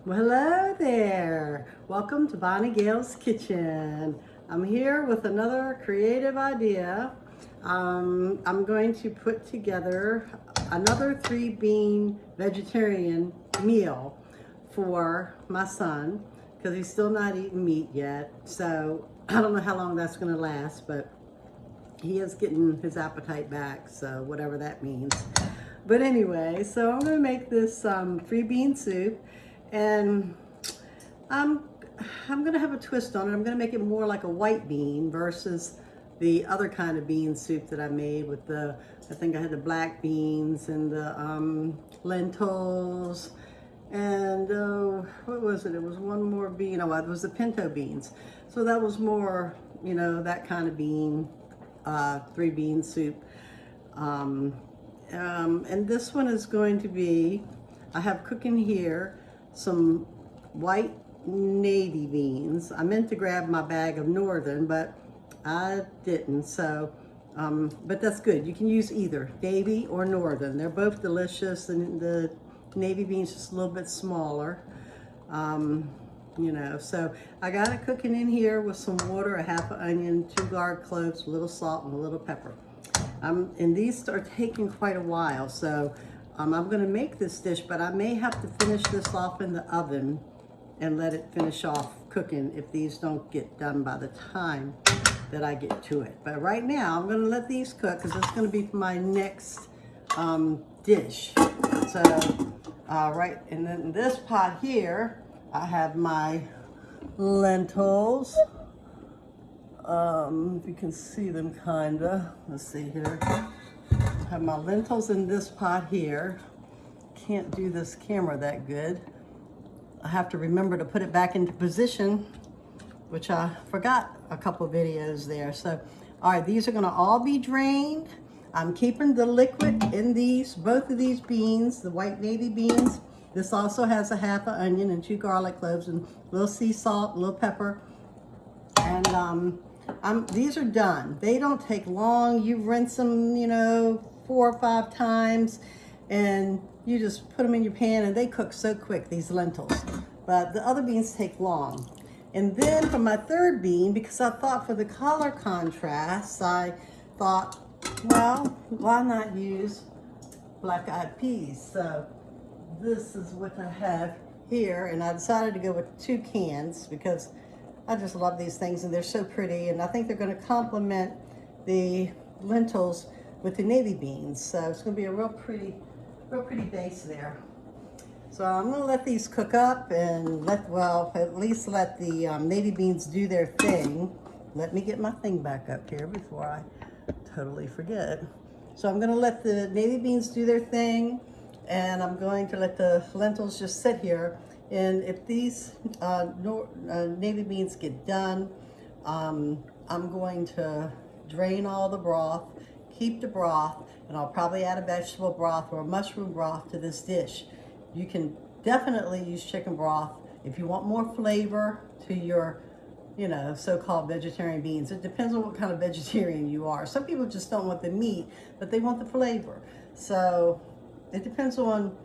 Well, hello there. Welcome to Bonnie Gale's Kitchen. I'm here with another creative idea. I'm going to put together another 3-bean vegetarian meal for my son because he's still not eating meat yet. So I don't know how long that's going to last, but he is getting his appetite back, so whatever that means. But anyway, so I'm going to make this 3-bean soup, and I'm I'm going to have a twist on it. I'm going to make it more like a white bean versus the other kind of bean soup that I made with I think I had the black beans and the lentils, and what was it? It was one more bean. Oh, it was the pinto beans. So that was more, that kind of bean, 3-bean soup. And this one is going to be, I have cooking here some white navy beans. I meant to grab my bag of northern, but I didn't. So, but that's good. You can use either navy or northern. They're both delicious, and the navy beans just a little bit smaller. So I got it cooking in here with some water, a half an onion, 2 garlic cloves, a little salt, and a little pepper. And these are taking quite a while, so I'm going to make this dish, but I may have to finish this off in the oven and let it finish off cooking if these don't get done by the time that I get to it. But right now, I'm going to let these cook because it's going to be for my next dish. So, right, and then in this pot here, I have my lentils. If you can see them kinda. Let's see here. I have my lentils in this pot here. Can't do this camera that good. I have to remember to put it back into position, which I forgot a couple videos there. So, all right, these are gonna all be drained. I'm keeping the liquid in both of these beans, the white navy beans. This also has a half an onion and 2 garlic cloves and a little sea salt, a little pepper. And these are done. They don't take long. You rinse them, 4 or 5 times, and you just put them in your pan, and they cook so quick, these lentils. But the other beans take long. And then for my 3rd bean, because I thought for the color contrast, I thought, well, why not use black-eyed peas? So this is what I have here, and I decided to go with 2 cans because I just love these things, and they're so pretty, and I think they're going to complement the lentils with the navy beans. So it's going to be a real pretty base there. So I'm going to let these cook up and at least let the navy beans do their thing. Let me get my thing back up here before I totally forget. So I'm going to let the navy beans do their thing, and I'm going to let the lentils just sit here. And if these navy beans get done, I'm going to drain all the broth, keep the broth, and I'll probably add a vegetable broth or a mushroom broth to this dish. You can definitely use chicken broth if you want more flavor to your, so-called vegetarian beans. It depends on what kind of vegetarian you are. Some people just don't want the meat, but they want the flavor. So it depends on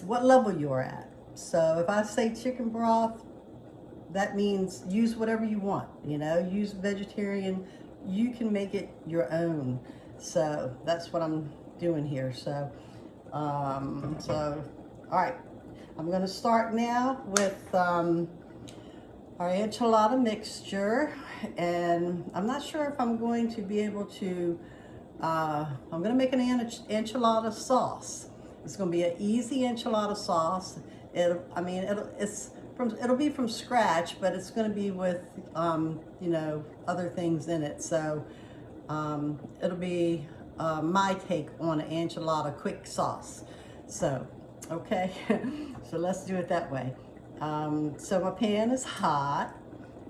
what level you're at. So if I say chicken broth, that means use whatever you want, use vegetarian. You can make it your own. So that's what I'm doing here. So, all right, I'm going to start now with our enchilada mixture, and I'm not sure if I'm going to be able to, I'm going to make an enchilada sauce. It's going to be an easy enchilada sauce. It'll be from scratch, but it's going to be with, other things in it. So it'll be my take on an enchilada quick sauce. So, okay, so let's do it that way. So my pan is hot,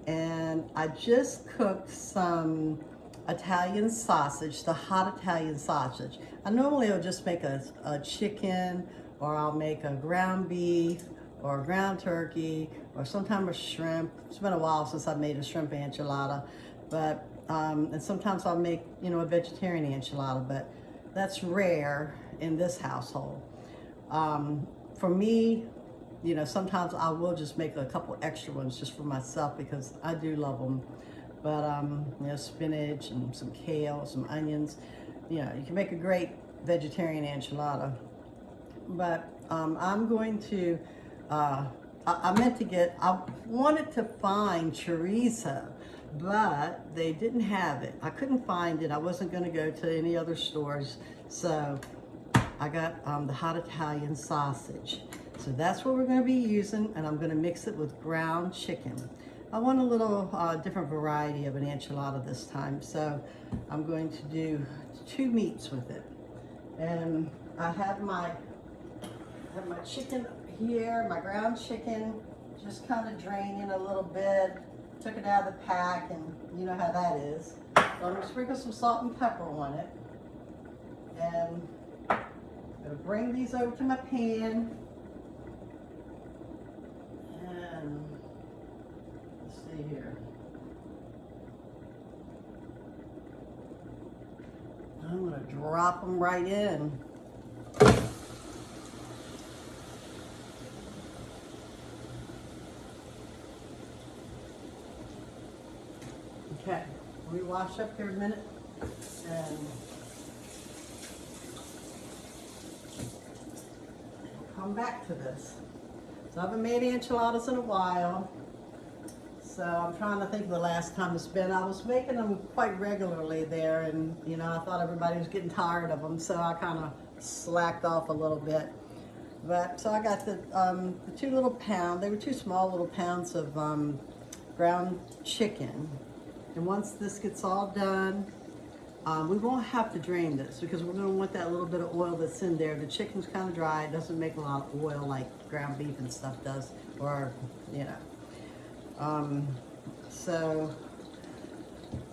and I just cooked some Italian sausage, the hot Italian sausage. I normally will just make a chicken, or I'll make a ground beef or a ground turkey, or sometimes a shrimp. It's been a while since I've made a shrimp enchilada, but and sometimes I'll make a vegetarian enchilada, but that's rare in this household. For me, you know, sometimes I will just make a couple extra ones just for myself because I do love them. But, you know, spinach and some kale, some onions. You know, you can make a great vegetarian enchilada. But I'm going to, I meant to get, I wanted to find chorizo, but they didn't have it. I couldn't find it. I wasn't going to go to any other stores. So I got the hot Italian sausage. So that's what we're going to be using, and I'm going to mix it with ground chicken. I want a little different variety of an enchilada this time, so I'm going to do 2 meats with it. And I have my chicken here, my ground chicken, just kind of draining a little bit. Took it out of the pack, and you know how that is. So I'm going to sprinkle some salt and pepper on it. And I'm going to bring these over to my pan. And let's see here. I'm going to drop them right in. Okay, we wash up here a minute and come back to this. So I haven't made enchiladas in a while. So I'm trying to think of the last time it's been. I was making them quite regularly there, and you know, I thought everybody was getting tired of them, so I kind of slacked off a little bit. But so I got the 2 little pounds, they were 2 small little pounds of ground chicken. And once this gets all done, we won't have to drain this because we're going to want that little bit of oil that's in there. The chicken's kind of dry. It doesn't make a lot of oil like ground beef and stuff does, or, you know. So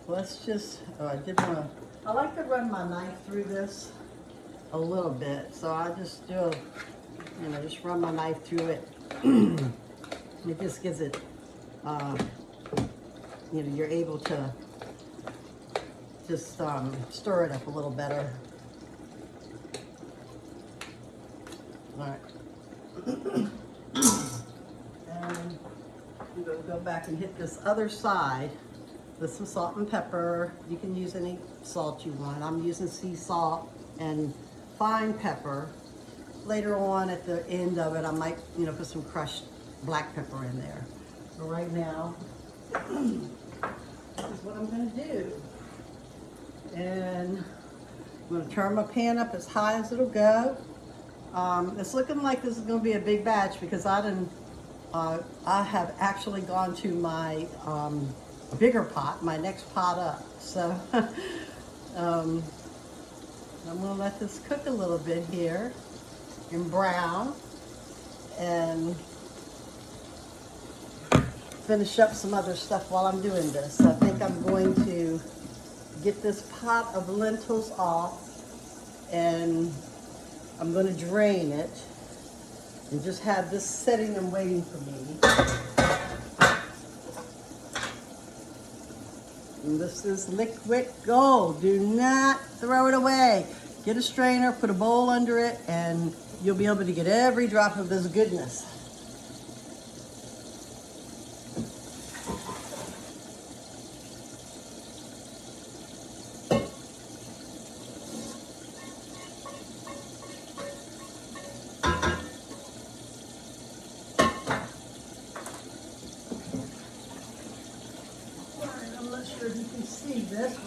let's just, I like to run my knife through this a little bit. So I just do, just run my knife through it. It just gives it, you're able to just stir it up a little better. All right. And I'm going to go back and hit this other side with some salt and pepper. You can use any salt you want. I'm using sea salt and fine pepper. Later on at the end of it, I might, put some crushed black pepper in there. But right now, this is what I'm going to do. And I'm going to turn my pan up as high as it'll go. It's looking like this is going to be a big batch because I have actually gone to my bigger pot, my next pot up. So I'm going to let this cook a little bit here and brown and finish up some other stuff while I'm doing this. I think I'm going to get this pot of lentils off, and I'm going to drain it and just have this sitting and waiting for me. And this is liquid gold. Do not throw it away. Get a strainer, put a bowl under it, and you'll be able to get every drop of this goodness. I'm not sure if you can see this.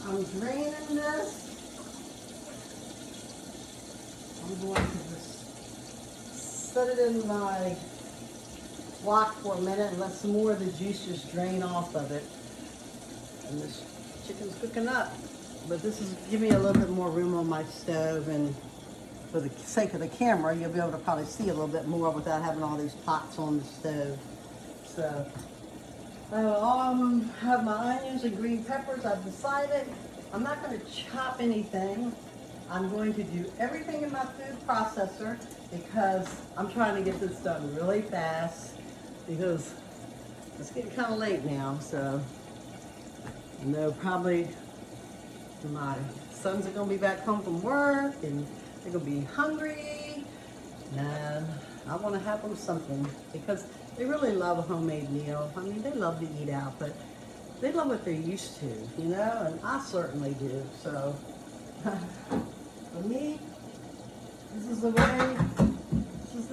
I'm draining this. I'm going to just set it in my wok for a minute and let some more of the juice just drain off of it. And this chicken's cooking up. But this is giving me a little bit more room on my stove, and for the sake of the camera, you'll be able to probably see a little bit more without having all these pots on the stove. So I have my onions and green peppers. I've decided I'm not going to chop anything. I'm going to do everything in my food processor because I'm trying to get this done really fast because it's getting kind of late now. So I know probably my sons are going to be back home from work and they're going to be hungry. And I want to have them something because they really love a homemade meal. I mean, they love to eat out, but they love what they're used to, you know, and I certainly do. So for me, this is the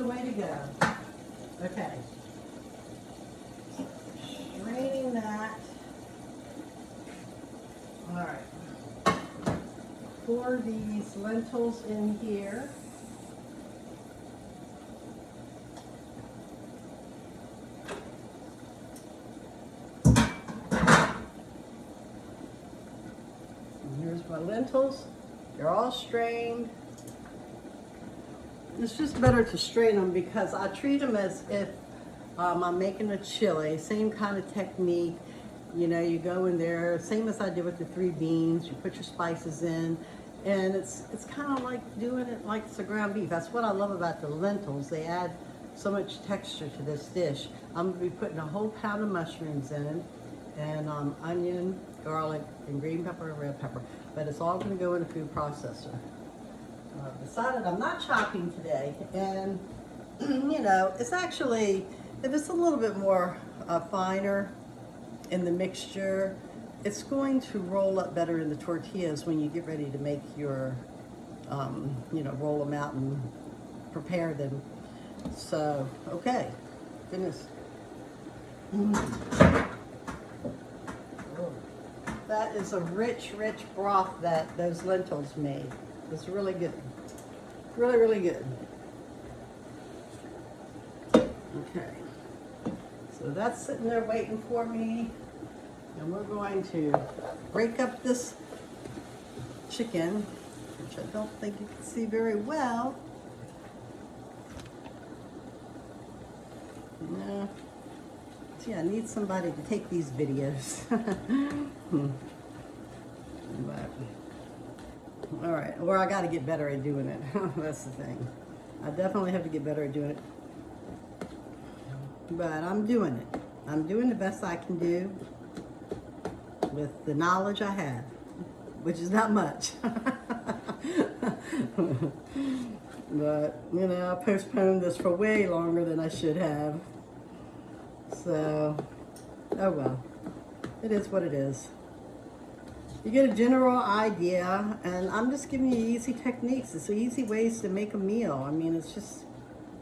way to go. Okay. Straining that. All right. Pour these lentils in here. Here's my lentils. They're all strained. It's just better to strain them because I treat them as if I'm making a chili. Same kind of technique. You know, you go in there, same as I did with the 3 beans. You put your spices in, and it's kind of like doing it like it's a ground beef. That's what I love about the lentils. They add so much texture to this dish. I'm gonna be putting a whole pound of mushrooms in, and onion, garlic, and green pepper and red pepper. But it's all gonna go in a food processor. Decided I'm not chopping today, and you know, it's actually, if it's a little bit more finer in the mixture, it's going to roll up better in the tortillas when you get ready to make your, you know, roll them out and prepare them. So, okay, goodness. That is a rich, rich broth that those lentils made. It's really good. Really, really good. Okay. So that's sitting there waiting for me. And we're going to break up this chicken, which I don't think you can see very well. No. Gee, I need somebody to take these videos. But, all right, or I got to get better at doing it. That's the thing. I definitely have to get better at doing it. But I'm doing it. I'm doing the best I can do with the knowledge I have, which is not much. But, you know, I postponed this for way longer than I should have. So, oh well. It is what it is. You get a general idea, and I'm just giving you easy techniques. It's easy ways to make a meal. I mean, it's just,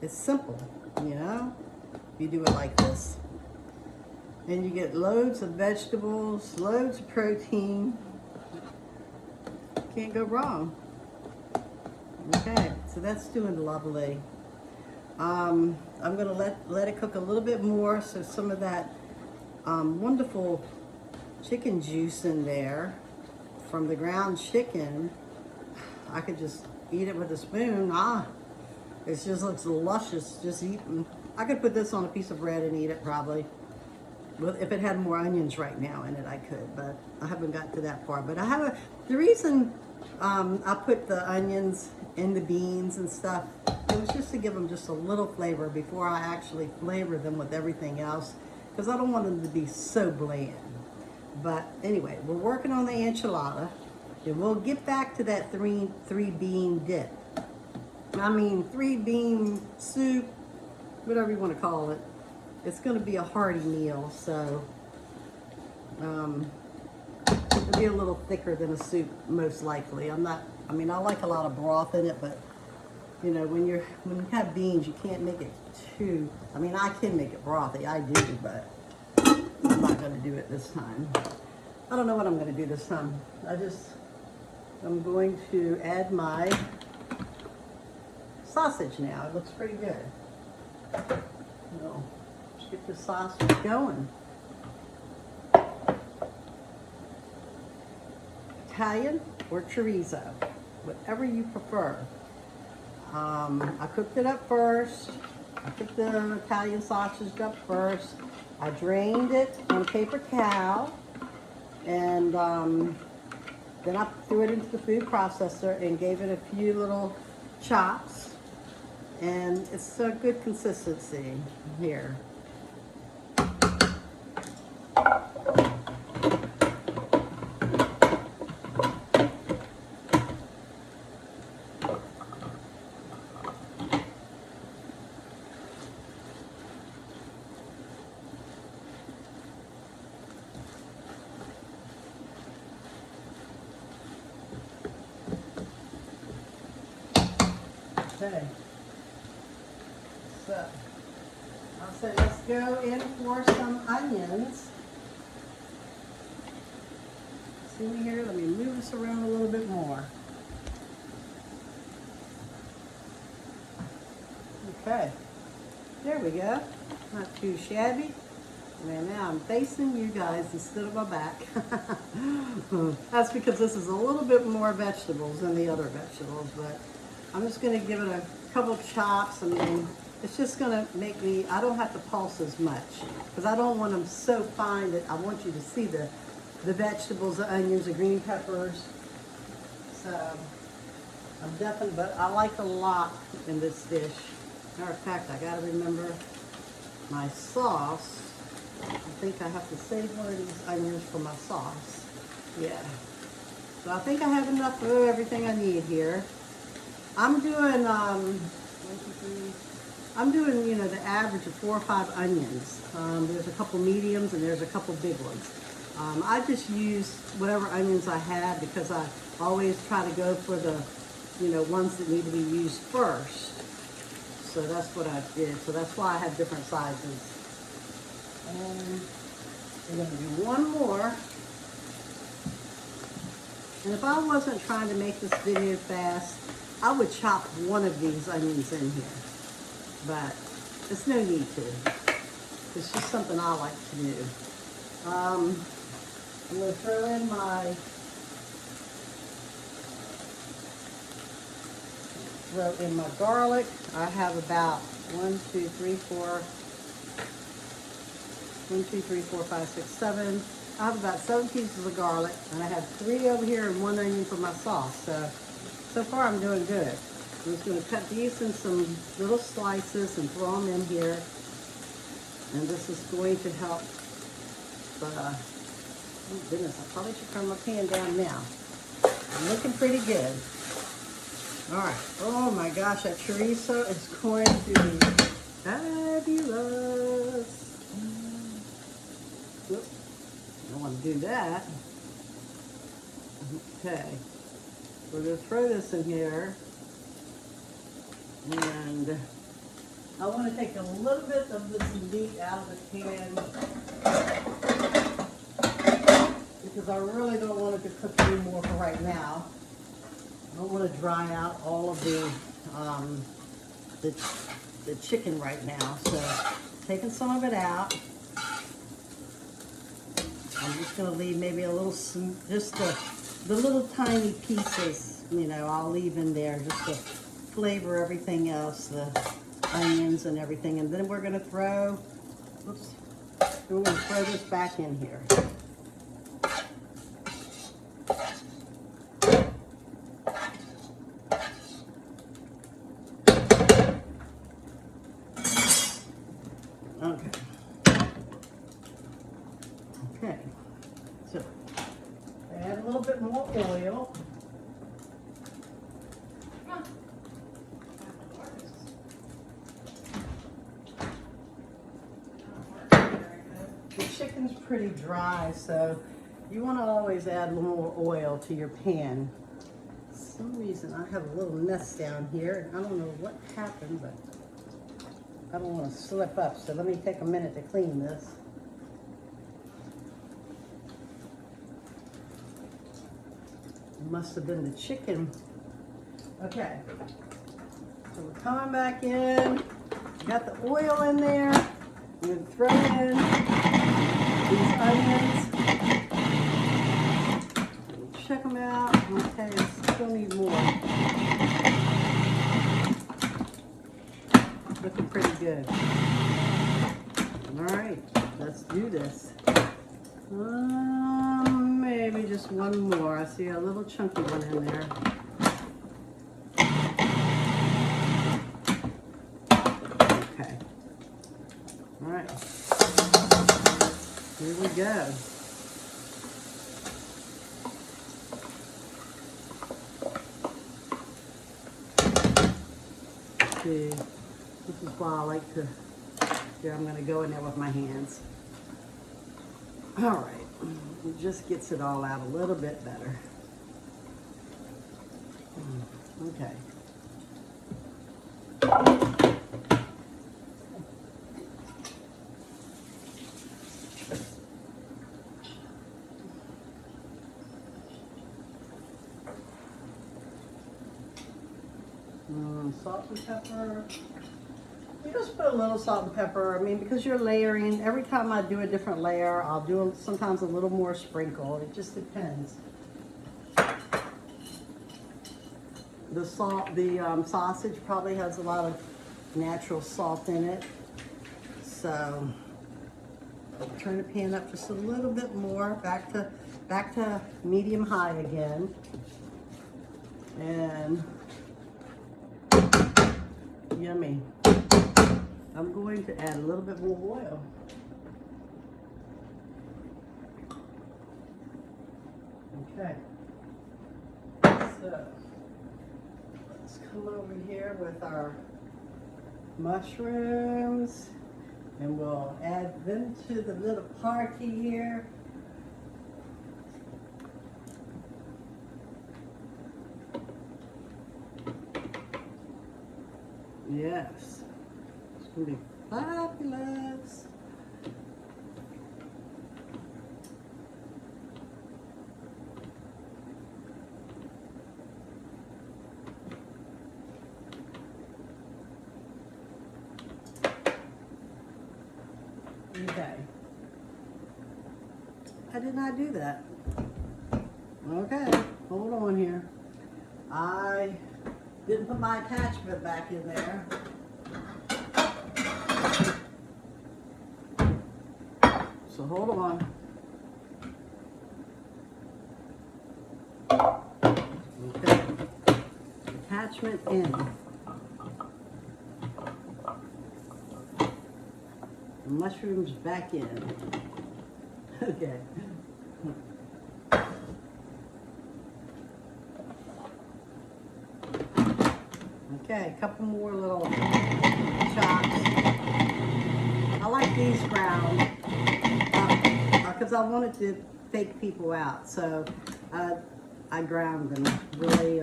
it's simple, you know? You do it like this. And you get loads of vegetables, loads of protein. Can't go wrong. Okay, so that's doing lovely. I'm gonna let it cook a little bit more, so some of that wonderful chicken juice in there from the ground chicken, I could just eat it with a spoon. It just looks luscious just eating. I could put this on a piece of bread and eat it probably. Well, if it had more onions right now in it, I could, but I haven't got to that part. But I have the reason I put the onions in the beans and stuff, it was just to give them just a little flavor before I actually flavor them with everything else, because I don't want them to be so bland. But anyway, we're working on the enchilada, and we'll get back to that three bean dip. I mean, 3-bean soup, whatever you want to call it. It's going to be a hearty meal, so it'll be a little thicker than a soup, most likely. I like a lot of broth in it, but you know, when you have beans, you can't make it too. I mean, I can make it brothy, I do, but I'm not going to do it this time. I don't know what I'm going to do this time. I'm going to add my sausage now. It looks pretty good. So, let's get the sausage going. Italian or chorizo, whatever you prefer. I cooked it up first. I cooked the Italian sausage up first. I drained it on a paper towel, and then I threw it into the food processor and gave it a few little chops, and it's a good consistency here. Okay. So, I'll say let's go in for some onions. See me here? Let me move this around a little bit more. Okay. There we go. Not too shabby. And now I'm facing you guys instead of my back. That's because this is a little bit more vegetables than the other vegetables, but I'm just going to give it a couple chops. I mean, it's just going to make me, I don't have to pulse as much because I don't want them so fine that I want you to see the vegetables, the onions, the green peppers. So I'm definitely, but I like a lot in this dish. Matter of fact, I got to remember my sauce. I think I have to save one of these onions for my sauce. Yeah. So I think I have enough of everything I need here. I'm doing, you know, the average of 4 or 5 onions. There's a couple mediums and there's a couple big ones. I just use whatever onions I have because I always try to go for the, you know, ones that need to be used first. So that's what I did. So that's why I have different sizes. And we're going to do one more. And if I wasn't trying to make this video fast, I would chop one of these onions in here. But there's no need to. It's just something I like to do. I'm going to throw in my garlic. I have about 1, 2, 3, 4, 5, 6, 7. I have about 7 pieces of garlic, and I have 3 over here and 1 onion for my sauce. So far I'm doing good. I'm just going to cut these in some little slices and throw them in here. And this is going to help. Oh goodness, I probably should turn my pan down now. I'm looking pretty good. All right. Oh my gosh, that chorizo is going to be fabulous. Whoop. I don't want to do that. Okay. We're going to throw this in here. And I want to take a little bit of this meat out of the pan because I really don't want it to cook anymore for right now. I don't want to dry out all of the chicken right now. So taking some of it out. I'm just going to leave maybe a little, just the little tiny pieces, you know, I'll leave in there just to flavor everything else, the onions and everything. And then we're going to throw, this back in here. Okay, so add a little bit more oil. The chicken's pretty dry, so you want to always add a little more oil to your pan. For some reason I have a little mess down here, and I don't know what happened, but I don't want to slip up, so let me take a minute to clean this. Must have been the chicken. Okay, so we're coming back in. Got the oil in there. I'm going to throw in these onions. Check them out. Okay, still need more. Looking pretty good. All right, let's do this. Maybe just one more. I see a little chunky one in there. Okay. All right. Here we go. See, this is why I like to, here I'm going to go in there with my hands. All right. It just gets it all out a little bit better. Okay. Salt and pepper. You just put a little salt and pepper. I mean, because you're layering, every time I do a different layer, I'll do sometimes a little more sprinkle. It just depends. The salt, the sausage probably has a lot of natural salt in it. So I'll turn the pan up just a little bit more, back to medium high again. And yummy. I'm going to add a little bit more oil. Okay. So let's come over here with our mushrooms and we'll add them to the little party here. Yes, it's gonna be fabulous. Okay. I did not do that. Okay, hold on here. I didn't put my attachment back in there. So hold on. Okay. Attachment in. Mushrooms back in. Okay. Okay, a couple more little chops. I like these ground because I wanted to fake people out, so I ground them really.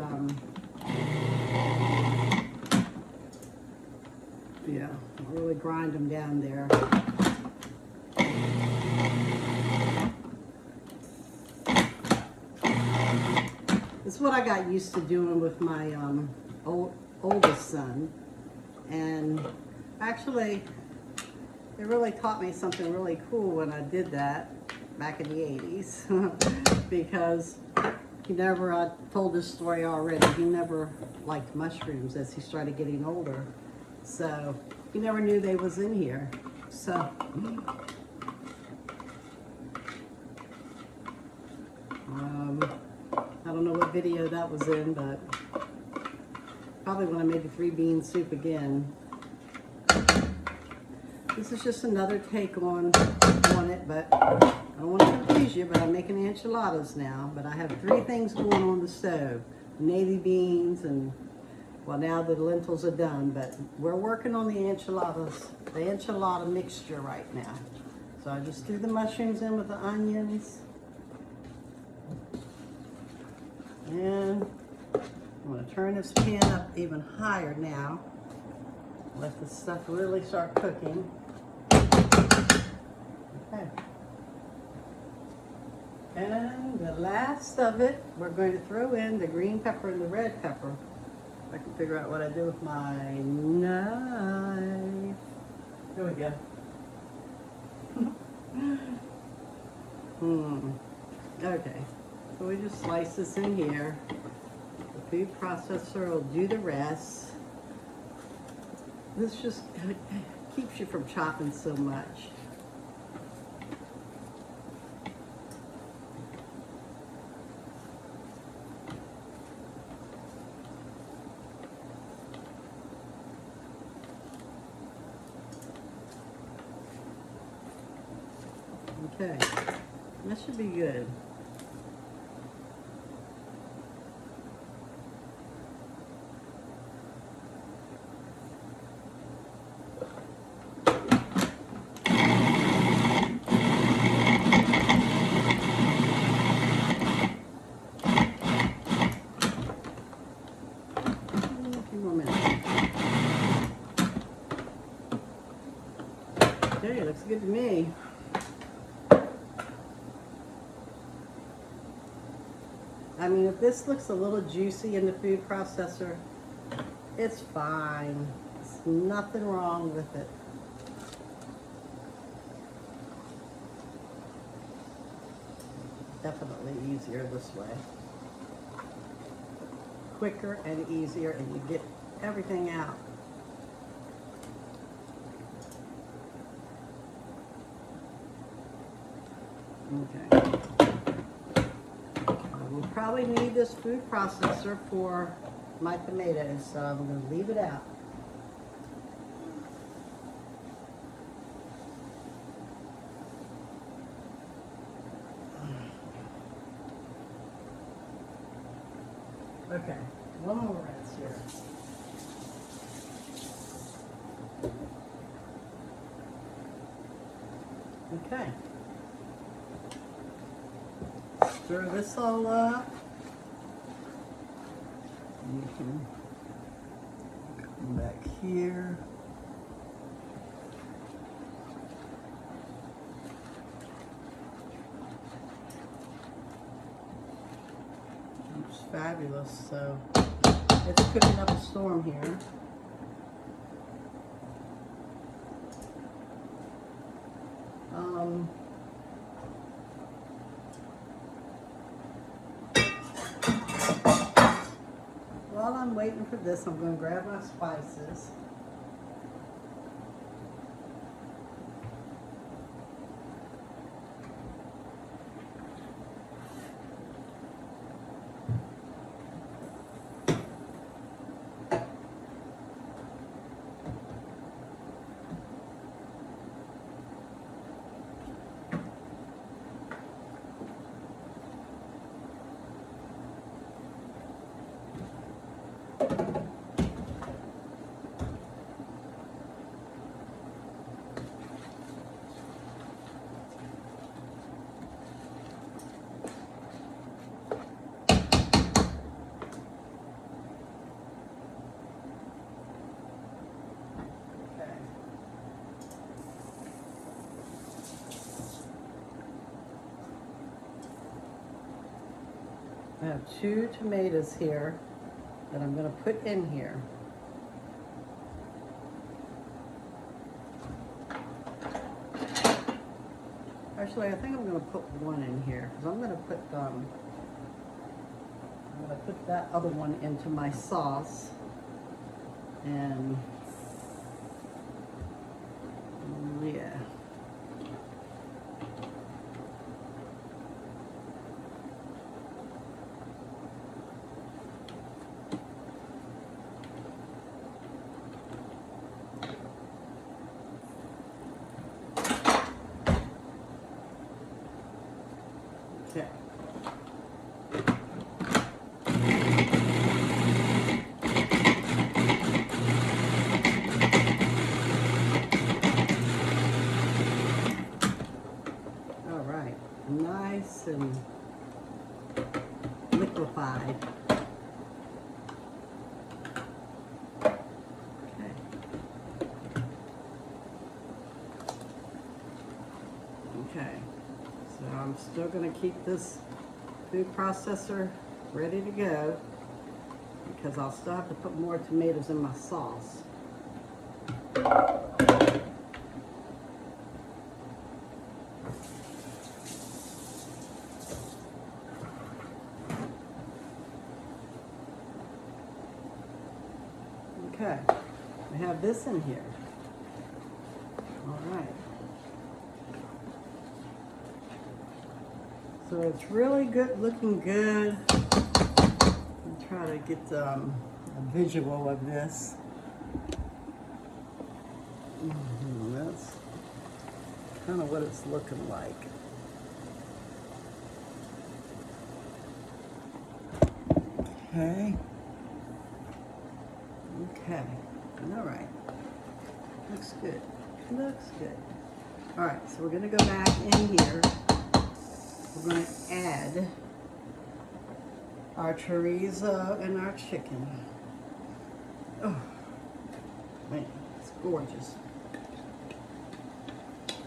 Yeah, really grind them down there. This is what I got used to doing with my oldest son, and actually it really taught me something really cool when I did that back in the 80s because he never, I told this story already, he never liked mushrooms as he started getting older, so he never knew they was in here. So I don't know what video that was in, but probably when I made the 3-bean soup again. This is just another take on it, but I don't want to confuse you, but I'm making enchiladas now. But I have 3 things going on the stove. Navy beans and, well, now the lentils are done, but we're working on the enchiladas, the enchilada mixture right now. So I just threw the mushrooms in with the onions. And I'm going to turn this pan up even higher now. Let the stuff really start cooking. Okay. And the last of it, we're going to throw in the green pepper and the red pepper. If I can figure out what I do with my knife. Here we go. Okay. So we just slice this in here. The food processor will do the rest. This just keeps you from chopping so much. Okay, that should be good. A few more minutes. Okay, looks good to me. I mean, if this looks a little juicy in the food processor, it's fine. There's nothing wrong with it. Definitely easier this way. Quicker and easier, and you get everything out. Okay. We'll probably need this food processor for my tomatoes, so I'm going to leave it out. Okay, one more rinse here. Okay. Stir this all up. You can come back here. It's fabulous. So it's cooking up a storm here. While I'm waiting for this, I'm going to grab my spices. I have 2 tomatoes here that I'm going to put in here. Actually, I think I'm going to put 1 in here because I'm going to put that other one into my sauce. And yeah. Okay. All right, nice and liquefied. Okay. Okay. So I'm still going to keep this food processor ready to go because I'll still have to put more tomatoes in my sauce. Okay, I have this in here. All right. So it's really good, looking good. I'll try to get a visual of this. That's kind of what it's looking like. Okay. Okay. All right. Looks good. Looks good. All right. So we're going to go back in here. We're going to add our chorizo and our chicken. Oh, man, it's gorgeous.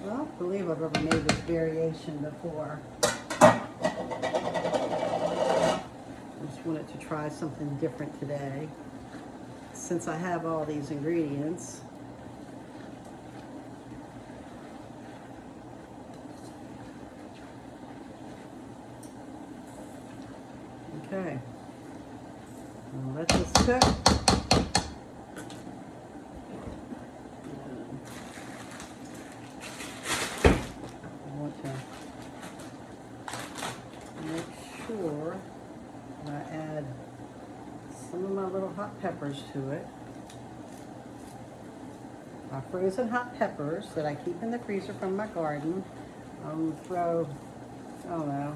I don't believe I've ever made this variation before. I just wanted to try something different today. Since I have all these ingredients. Okay. Now let this cook. I want to make sure I add some of my little hot peppers to it. My frozen hot peppers that I keep in the freezer from my garden. Throw, I don't know,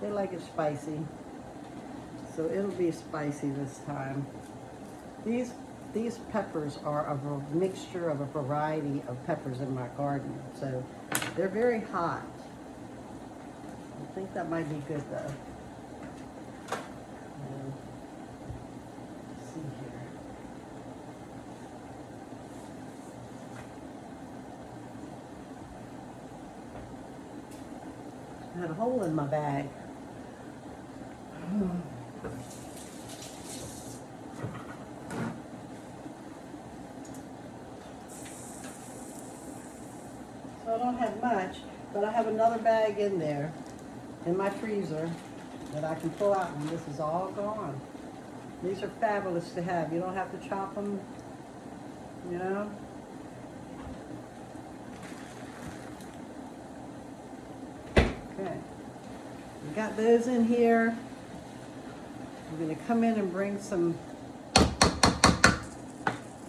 they like it spicy, so it'll be spicy this time. These peppers are a mixture of a variety of peppers in my garden, so they're very hot. I think that might be good though. Let's see here. I had a hole in my bag. So I don't have much, but I have another bag in there in my freezer that I can pull out when this is all gone. These are fabulous to have. You don't have to chop them, you know. Okay, we got those in here. I'm going to come in and bring some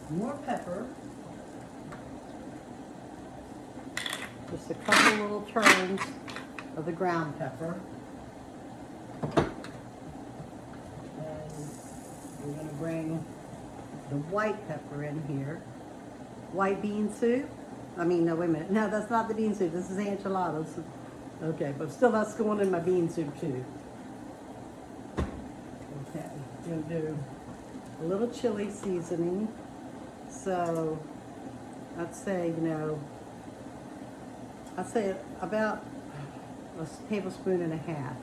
more pepper. Just a couple little turns of the ground pepper. And we're going to bring the white pepper in here. White bean soup. I mean, no, wait a minute. No, that's not the bean soup. This is enchiladas. Okay, but still that's going in my bean soup too. Okay, I'm going to do a little chili seasoning. So, I'd say, you know, I'd say about a tablespoon and a half.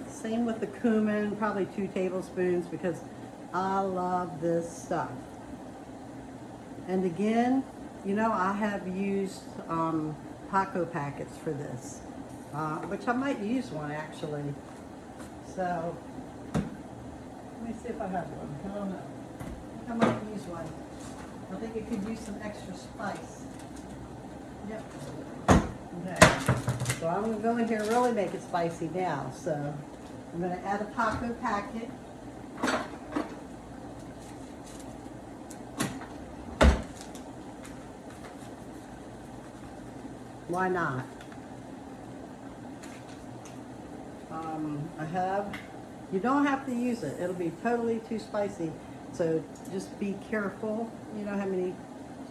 Same with the cumin, probably 2 tablespoons because I love this stuff. And again, you know, I have used taco packets for this, which I might use one actually. So, let me see if I have one. I don't know. I might use one. I think it could use some extra spice. Yep. Okay. So I'm going to go in here and really make it spicy now. So I'm going to add a taco packet. Why not? You don't have to use it. It'll be totally too spicy. So just be careful. You know how many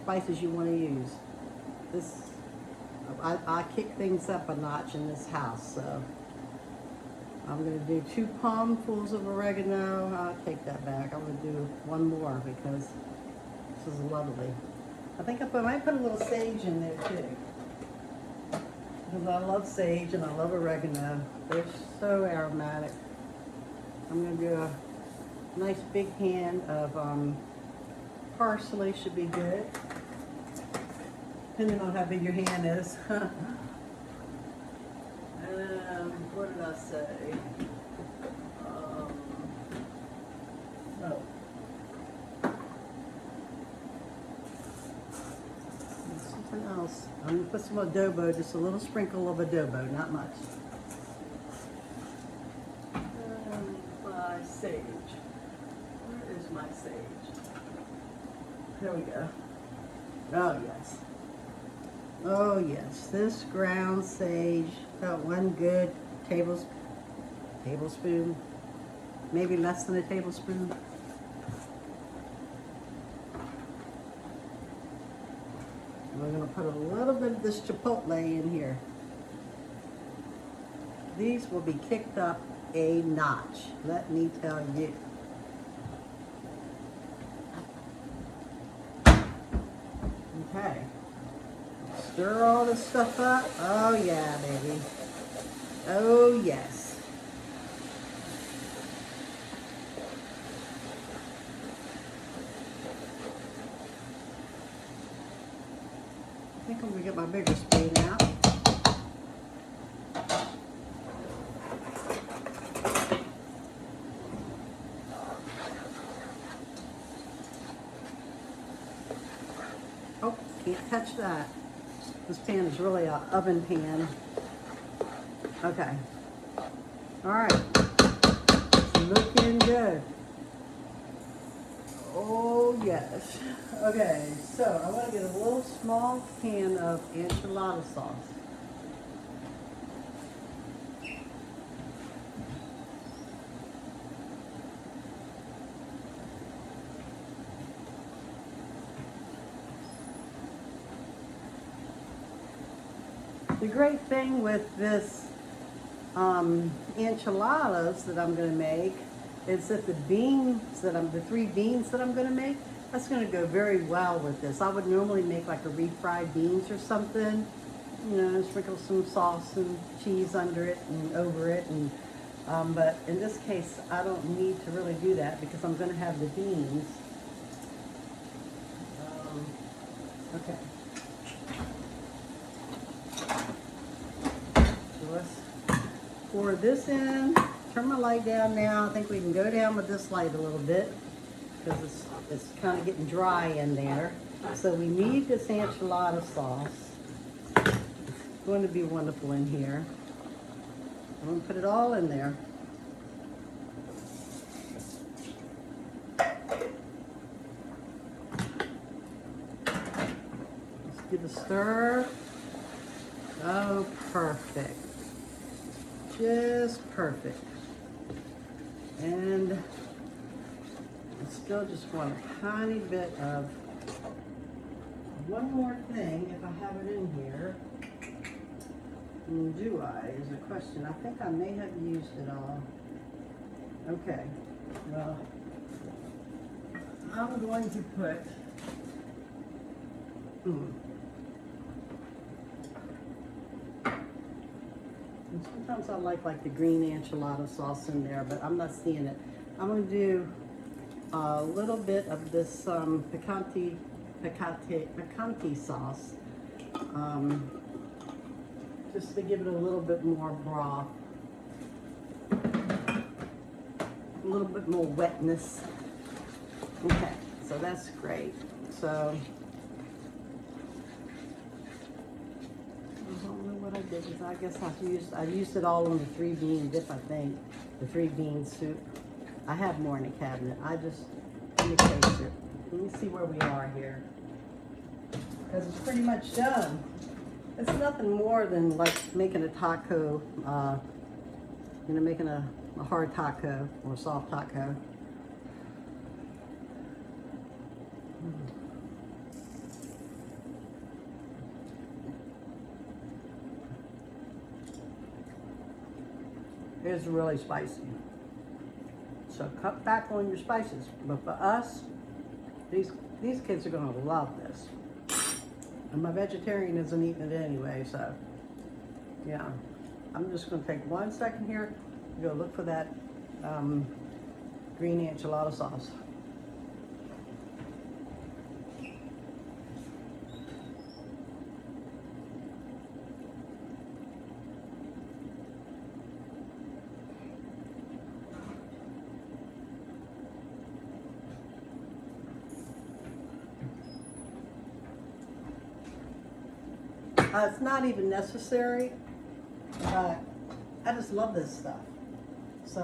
spices you want to use. This, I kick things up a notch in this house. So I'm going to do 2 palmfuls of oregano. I'll take that back. I'm going to do 1 more because this is lovely. I think I might put a little sage in there too. Because I love sage and I love oregano. They're so aromatic. I'm going to do a nice big hand of parsley, should be good. Depending on how big your hand is. What did I say? Oh. Something else. I'm going to put some adobo, just a little sprinkle of adobo, not much. My sage. Where is my sage? There we go. Oh, yes. Oh, yes. This ground sage, about 1 good tablespoon, maybe less than a tablespoon. We're going to put a little bit of this chipotle in here. These will be kicked up a notch, let me tell you. stir all this stuff up. Oh yeah, baby. Oh yes. I think I'm gonna get my bigger spoon out. Oh, can't touch that. This pan is really an oven pan. Okay. All right. Looking good. Oh yes. Okay, so I want to get a little small can of enchilada sauce. The great thing with this enchiladas that I'm going to make is that the three beans that I'm going to make, that's going to go very well with this. I would normally make like a refried beans or something, you know, sprinkle some sauce and cheese under it and over it, and but in this case I don't need to really do that because I'm going to have the beans. Okay. Let's pour this in. Turn my light down now. I think we can go down with this light a little bit because it's kind of getting dry in there. So we need this enchilada sauce. It's going to be wonderful in here. I'm going to put it all in there. Let's give it a stir. Oh, perfect. Just perfect. And I still just want a tiny bit of one more thing if I have it in here. And do I is a question. I think I may have used it all. Okay. Well, I'm going to put and sometimes I like the green enchilada sauce in there, but I'm not seeing it. I'm going to do a little bit of this picante sauce, just to give it a little bit more broth, a little bit more wetness. Okay, so that's great. So I don't know what I did, because I guess I used it all on the 3-bean dip, I think. The 3-bean soup. I have more in the cabinet. Let me taste it. Let me see where we are here. Because it's pretty much done. It's nothing more than like making a taco, making a hard taco or a soft taco. It's really spicy. So cut back on your spices. But for us, these kids are gonna love this. And my vegetarian isn't eating it anyway, so yeah. I'm just gonna take 1 second here and go look for that green enchilada sauce. It's not even necessary, but I just love this stuff. So,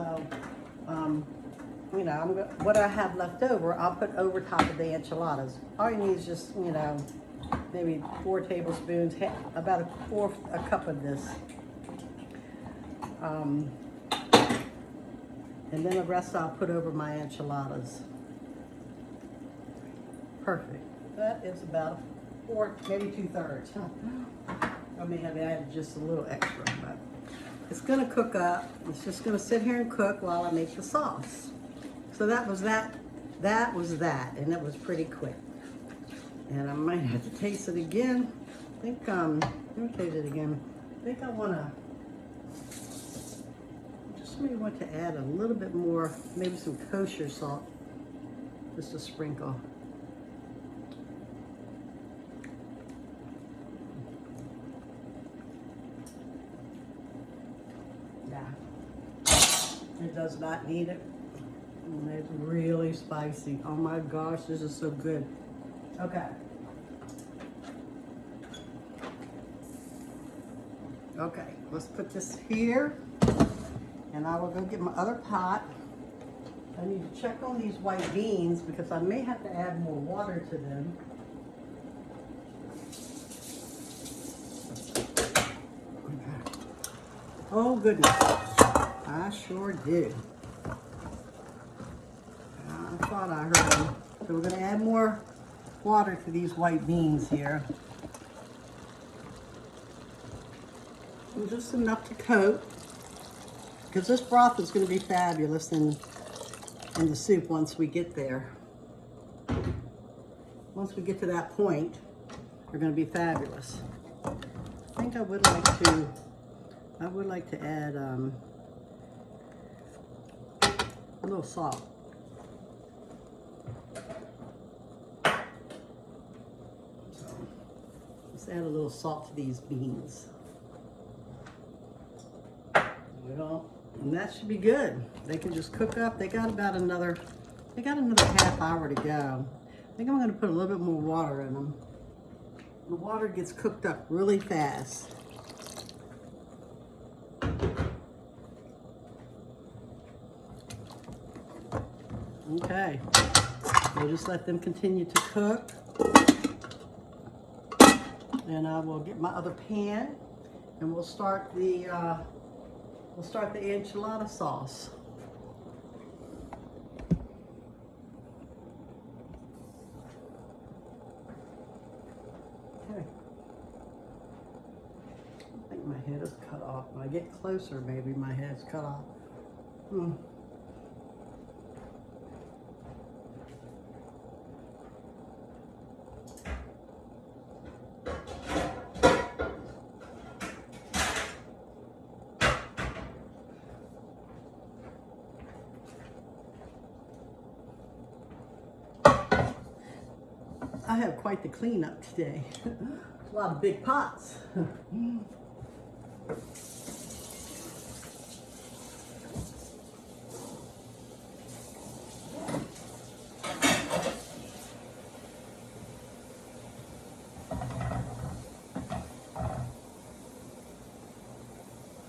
what I have left over, I'll put over top of the enchiladas. All you need is just, maybe 4 tablespoons, about a cup of this. And then the rest I'll put over my enchiladas. Perfect. That is about 4, maybe 2/3. I may have added just a little extra, but it's gonna cook up. It's just gonna sit here and cook while I make the sauce. So that was that, and it was pretty quick. And I might have to taste it again. I think, let me taste it again. I think I wanna, just maybe want to add a little bit more, maybe some kosher salt, just a sprinkle. It does not need it. And it's really spicy. Oh my gosh, this is so good. Okay. Okay, let's put this here. And I will go get my other pot. I need to check on these white beans because I may have to add more water to them. Okay. Oh goodness. I sure did. I thought I heard them. So we're going to add more water to these white beans here. And just enough to coat. Because this broth is going to be fabulous in the soup once we get there. Once we get to that point, they're going to be fabulous. I think I would like to add a little salt. So let's add a little salt to these beans. And that should be good. They can just cook up. They got another half hour to go. I think I'm going to put a little bit more water in them. The water gets cooked up really fast. Okay, we'll just let them continue to cook. And I will get my other pan and we'll start the enchilada sauce. Okay. I think my head is cut off. When I get closer, maybe my head's cut off. I have quite the cleanup today. A lot of big pots.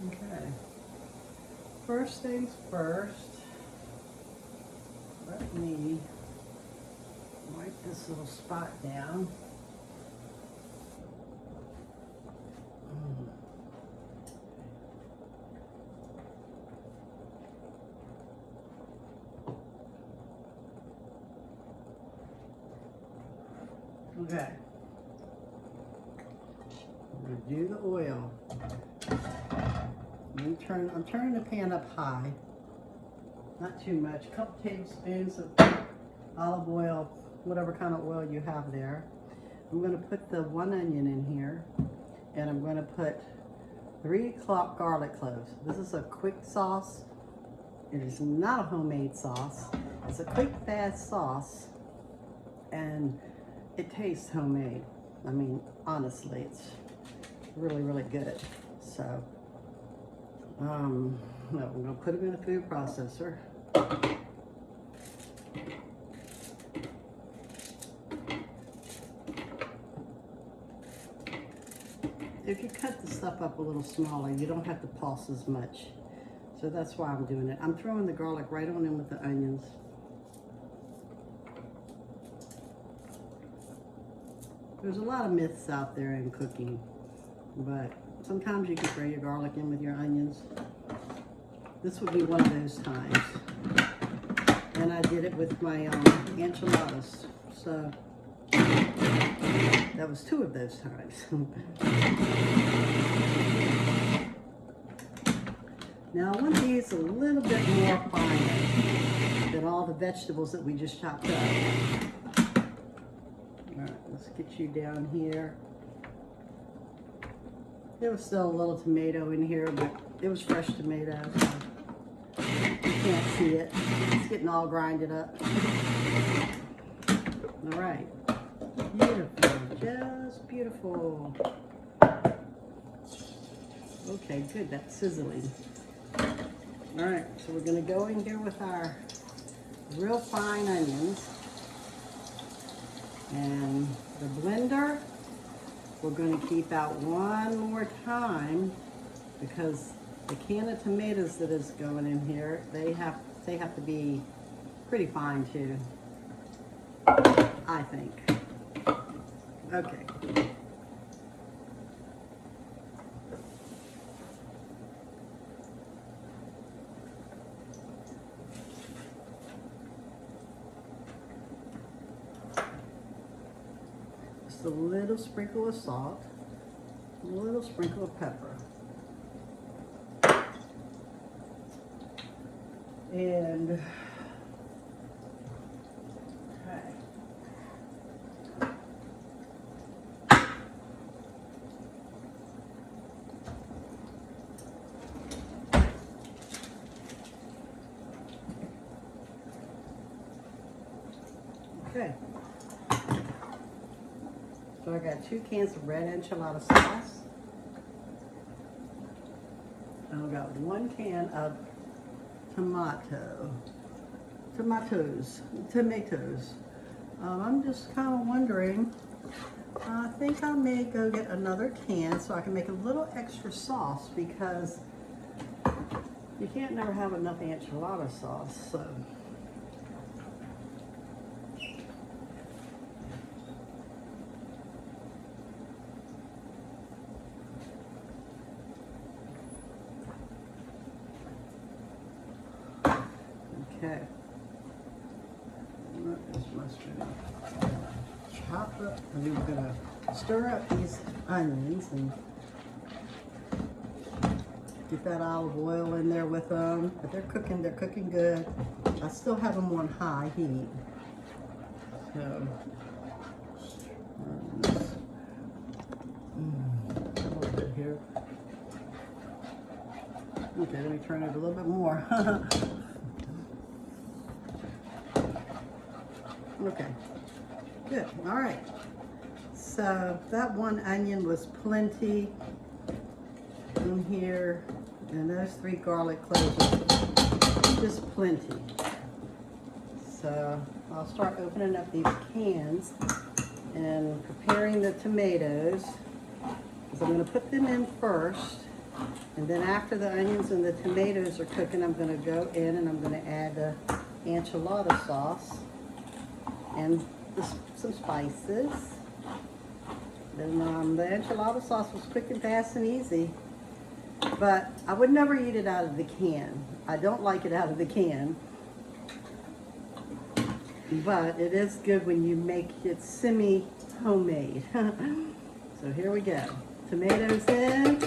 Okay. First things first, let me wipe this little spot down. Okay. I'm going to do the oil. I'm turning the pan up high. Not too much. A couple tablespoons of olive oil, whatever kind of oil you have there. I'm going to put the 1 onion in here, and I'm going to put 3 garlic cloves. This is a quick sauce. It is not a homemade sauce. It's a quick, fast sauce, and it tastes homemade. I mean, honestly, it's really, really good. So, no, we're going to put them in a food processor. If you cut the stuff up a little smaller, you don't have to pulse as much. So that's why I'm doing it. I'm throwing the garlic right on in with the onions. There's a lot of myths out there in cooking, but sometimes you can throw your garlic in with your onions. This would be one of those times. And I did it with my enchiladas. So that was 2 of those times. Now I want these a little bit more finer than all the vegetables that we just chopped up. All right, let's get you down here. There was still a little tomato in here, but it was fresh tomato. So you can't see it. It's getting all grinded up. All right. Beautiful. Just beautiful. Okay, good. That's sizzling. All right. So we're going to go in here with our real fine onions. And the blender, we're going to keep out one more time because the can of tomatoes that is going in here, they have to be pretty fine too, I think. Okay. Just a little sprinkle of salt, a little sprinkle of pepper. And okay. So I got 2 cans of red enchilada sauce. And I got 1 can of tomatoes. I'm just kind of wondering, I think I may go get another can so I can make a little extra sauce because you can't never have enough enchilada sauce, so. Okay. What is mustard? Chop up, and we're gonna stir up these onions and get that olive oil in there with them. But they're cooking good. I still have them on high heat. So, a little bit here. Okay, let me turn it a little bit more. Okay, good, all right. So that 1 onion was plenty in here, and those 3 garlic cloves are just plenty. So I'll start opening up these cans and preparing the tomatoes, because I'm gonna put them in first, and then after the onions and the tomatoes are cooking, I'm gonna go in and I'm gonna add the enchilada sauce and some spices. Then the enchilada sauce was quick and fast and easy, but I would never eat it out of the can. I don't like it out of the can, but it is good when you make it semi-homemade. So here we go. Tomatoes in.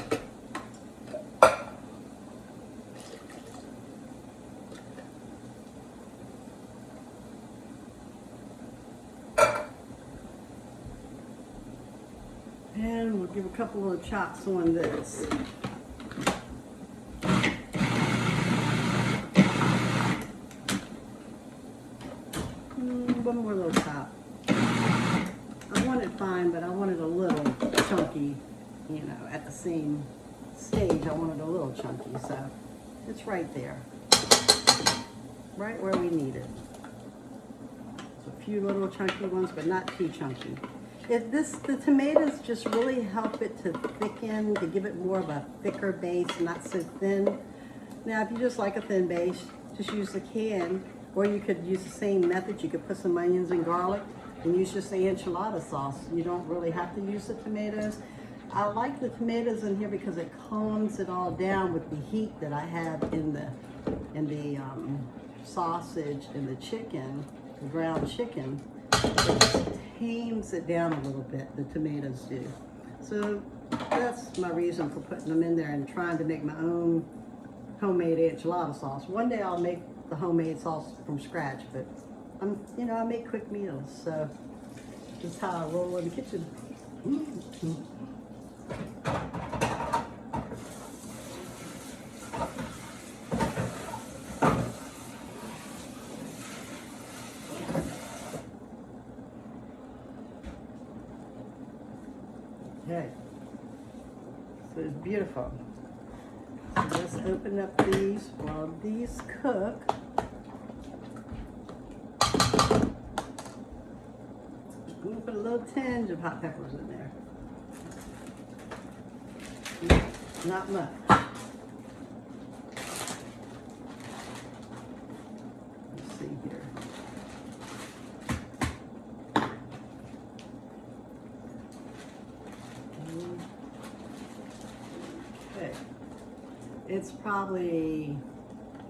And we'll give a couple of chops on this. One more little chop. I want it fine, but I want it a little chunky, you know, at the same stage. I want it a little chunky, so it's right there. Right where we need it. So a few little chunky ones, but not too chunky. The tomatoes just really help it to thicken, to give it more of a thicker base, not so thin. Now, if you just like a thin base, just use the can, or you could use the same method. You could put some onions and garlic and use just the enchilada sauce. You don't really have to use the tomatoes. I like the tomatoes in here because it calms it all down with the heat that I have in the sausage and the chicken, the ground chicken. It just tames it down a little bit, the tomatoes do. So that's my reason for putting them in there and trying to make my own homemade enchilada sauce. One day I'll make the homemade sauce from scratch, but I make quick meals, so this is how I roll in the kitchen. Okay. So it's beautiful. So let's open up these while these cook. I'm gonna put a little tinge of hot peppers in there. Not much. Let's see here. Okay. It's probably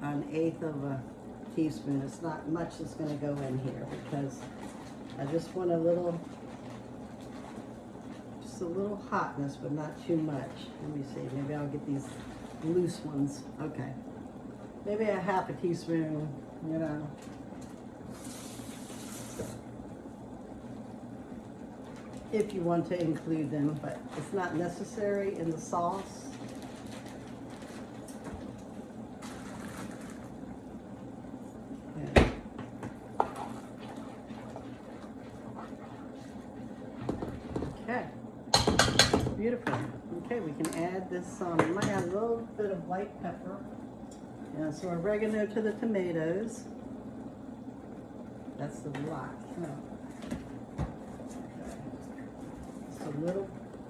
1/8 of a teaspoon. It's not much that's going to go in here because I just want just a little hotness, but not too much. Let me see. Maybe I'll get these loose ones. Okay. Maybe a 1/2 teaspoon, you know. If you want to include them, but it's not necessary in the sauce. Okay, beautiful. Okay, we can add this, I might add a little bit of white pepper and some oregano to the tomatoes. That's the lot. Okay. Just a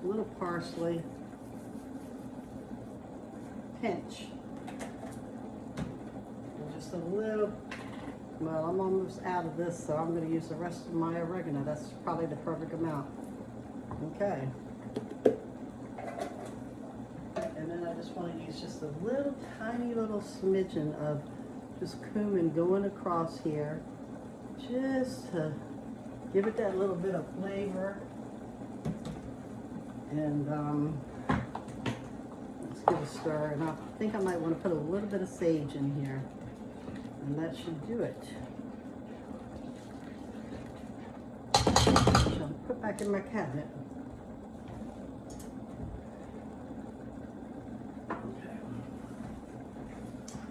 little parsley, pinch. And just a little, well, I'm almost out of this, so I'm going to use the rest of my oregano. That's probably the perfect amount. Okay. And then I just want to use just a little tiny little smidgen of just cumin going across here, just to give it that little bit of flavor. And let's give it a stir. And I think I might want to put a little bit of sage in here, and that should do it. Which I'll put back in my cabinet.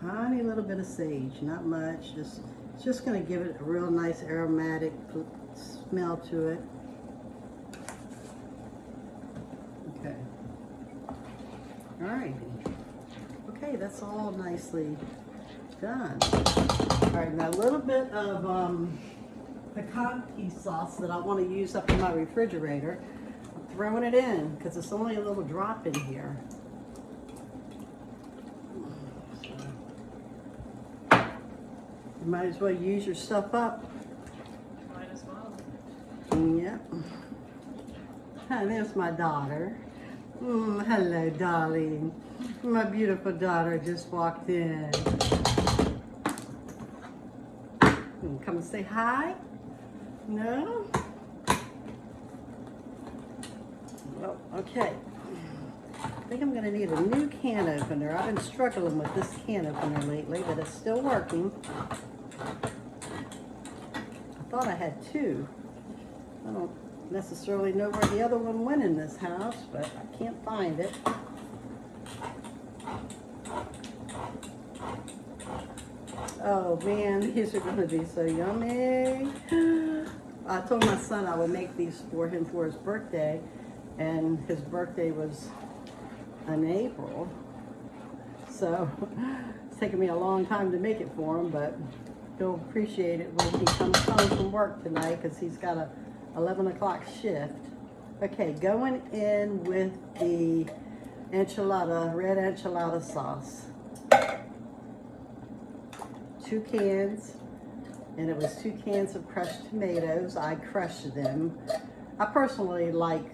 Tiny little bit of sage, not much. It's just going to give it a real nice aromatic smell to it. Okay. All right. Okay, that's all nicely done. All right, now a little bit of picante sauce that I want to use up in my refrigerator. I'm throwing it in because it's only a little drop in here. You might as well use your stuff up. Might as well. Yep. And there's my daughter. Hello, darling. My beautiful daughter just walked in. Come and say hi? No? Well, okay. I think I'm going to need a new can opener. I've been struggling with this can opener lately, but it's still working. I thought I had two. I don't necessarily know where the other one went in this house, but I can't find it. Oh man, these are going to be so yummy. I told my son I would make these for him for his birthday, and his birthday was in April, so it's taken me a long time to make it for him, but he'll appreciate it when he comes home from work tonight because he's got a 11 o'clock shift. Okay, going in with the enchilada, red enchilada sauce. 2 cans, and it was 2 cans of crushed tomatoes. I crushed them. I personally like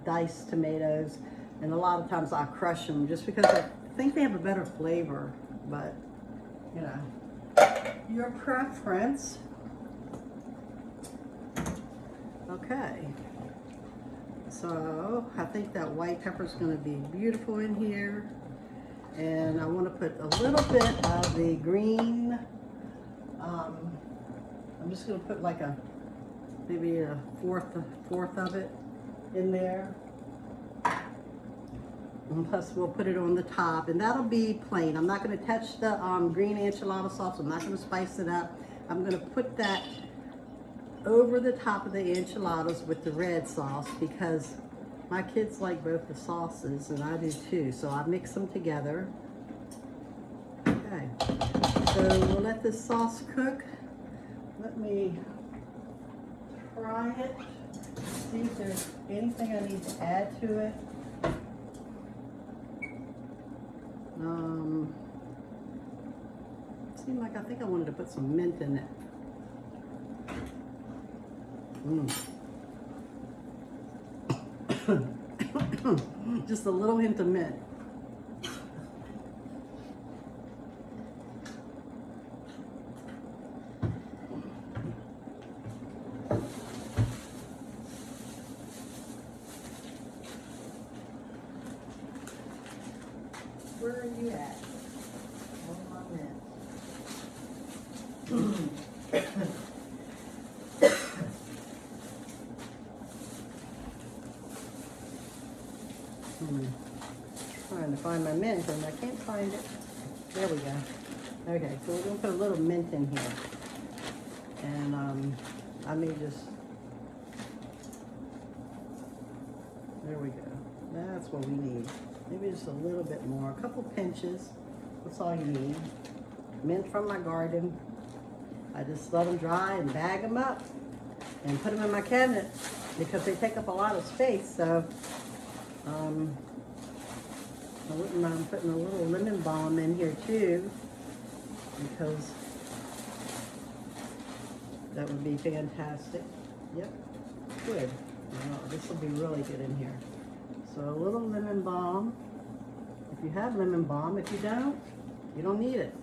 diced tomatoes, and a lot of times I crush them just because I think they have a better flavor, but you know, your preference. Okay, so I think that white pepper is going to be beautiful in here, and I want to put a little bit of the green. I'm just going to put like maybe a fourth of it in there. And plus we'll put it on the top, and that'll be plain. I'm not going to touch the green enchilada sauce. I'm not going to spice it up. I'm going to put that over the top of the enchiladas with the red sauce because My kids like both the sauces, and I do too, so I mix them together. Okay, so we'll let this sauce cook. Let me try it, see if there's anything I need to add to it. Seemed like I think I wanted to put some mint in it. Just a little hint of mint. Where are you at? Oh, my mint. Trying to find my mint and I can't find it. There we go. Okay, so we're gonna put a little mint in here. And I may just, there we go. That's what we need. Maybe just a little bit more, a couple pinches. That's all you need. Mint from my garden. I just let them dry and bag them up and put them in my cabinet because they take up a lot of space. So I wouldn't mind putting a little lemon balm in here too, because that would be fantastic. Yep, good. This will be really good in here. So a little lemon balm. If you have lemon balm, if you don't need it.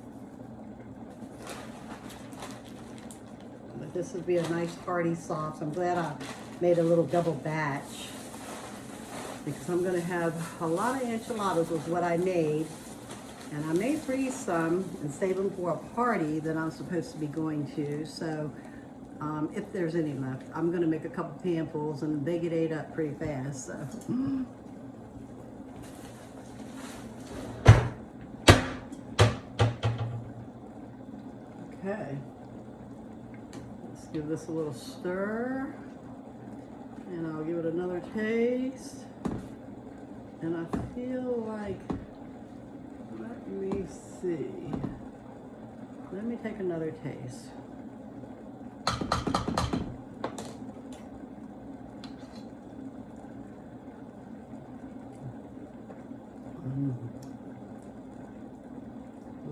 But this would be a nice hearty sauce. I'm glad I made a little double batch, because I'm going to have a lot of enchiladas was what I made, and I may freeze some and save them for a party that I'm supposed to be going to. So if there's any left, I'm going to make a couple panfuls and they get ate up pretty fast. So. Okay, let's give this a little stir, and I'll give it another taste. And I feel like, let me see. Let me take another taste.